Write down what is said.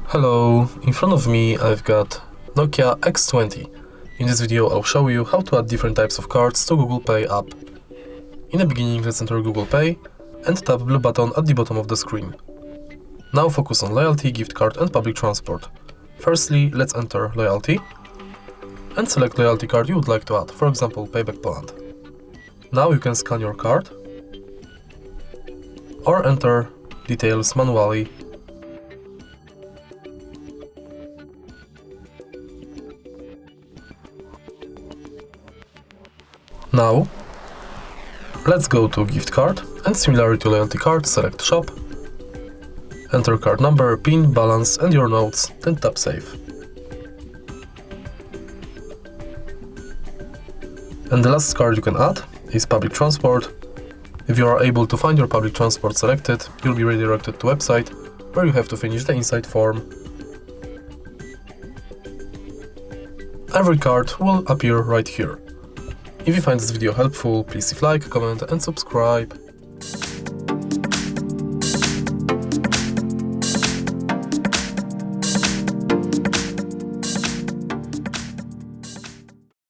Hello, in front of me I've got NOKIA X20. In this video I'll show you how to add different types of cards to Google Pay app. In the beginning, let's enter Google Pay and tap blue button at the bottom of the screen. Now focus on loyalty, gift card and public transport. Firstly, let's enter loyalty and select loyalty card you would like to add, for example Payback Poland. Now you can scan your card or enter details manually. Now, let's go to gift card and similarly to loyalty card, select shop, enter card number, PIN, balance and your notes, then tap save. And the last card you can add is public transport. If you are able to find your public transport selected, you'll be redirected to website where you have to finish the inside form. Every card will appear right here. If you find this video helpful, please leave a like, comment and subscribe.